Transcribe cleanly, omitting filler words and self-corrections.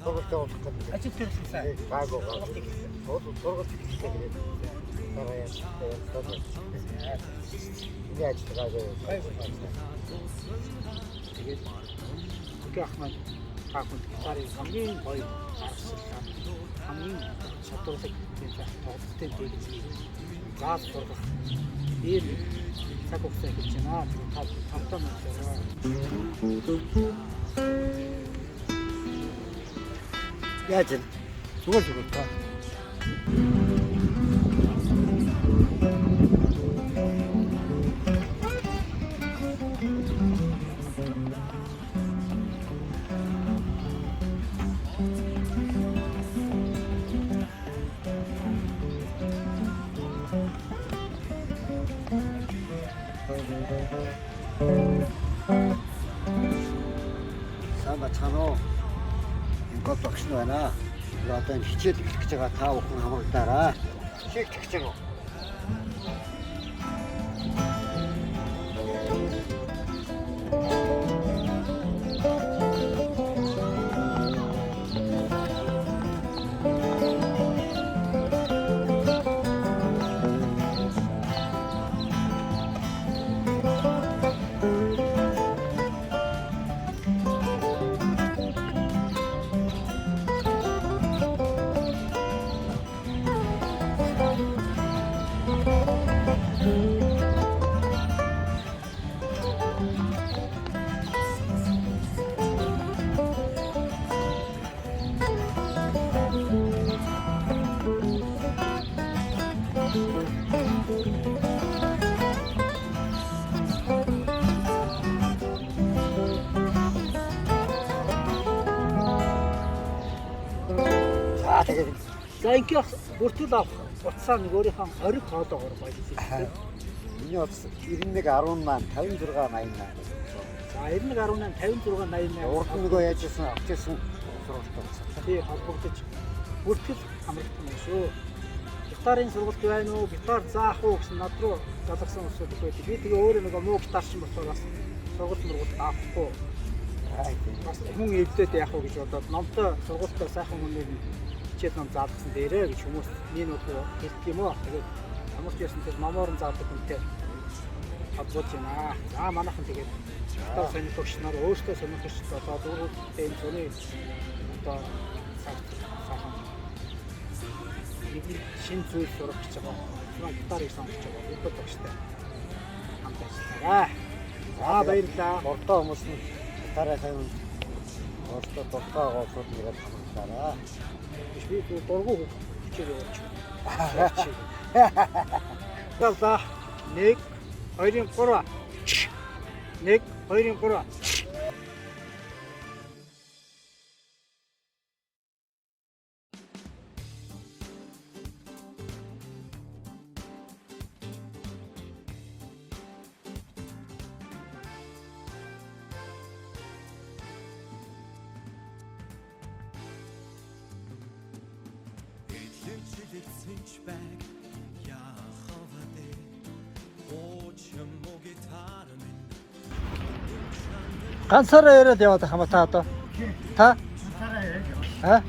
Сургуультай болох гэдэг. Ажил төрөлсөн. Гаагүй. Сургууль хэлтэй гэдэг. Дараа яаж энэ ажил гаагүй. Тэгээд өг ахмад хаагунд гитарын хамгийн гоё аргачлалаа. Хамгийн чадвартай тоглолттой дээд заас сургах ийм цаг хугацаа хийж байна. Тавтаа мөн. Яаж вэ? Зүгээр та. Сайн бацхан уу? Гол багш нь байна. Одоо энэ хичээл эхлэх гэж байгаа та бүхэн хамрагдаарай. Хичээл эхлэх гэж байгаа. За ингээл бүртгэл авах утсаа нэг өөрийнхөө хориг тоолоогоор баялжээ. Миний утас 9118 5688. За 9118 5688. Урд нөгөө яаж исэн авч исэн сургалтад. тий холбогдож бүртгэл хамрагдсан юм шүү. Гитарын сургалт байна уу? Гитар заах уу гэсэн над руу залгасан асуудал байдаг. Би тэгээ өөрөө нөгөө муу гитарчин болохоор бас сургалт мургалт авахгүй. Бас хүн эвдээд яах вэ гэж бодоод номтой сургалтаа сайхан хүнээр хичээл ном заалгасан дээрээ гэж хүмүүс минут хэлдэг юм уу. Тэгээд ямар ч ясантай номоор нь заалдаг хүнтэй хадгалж байна. За манайхан тэгээд одоо сонирхогч нар өөрсдөө сонирхогч одоо дөрөвтэй энэ зуны одоо сайхан нэг шинэ зүйл сурах гэж байгаа. Манай гитарыг сонгож байгаа. Бүгд багштай хамт ажиллаарай. За баярлалаа. Ордоо хүмүүс нь гитараа сайн ордоо дуртай гоосууд нэгэд хамтаараа. Би дургу хичээл явуулчих. За 1 2 3 1 2 3 ганцаараа яриад яваад хамаа та одоо. Та? Ганцаараа яриад яваа.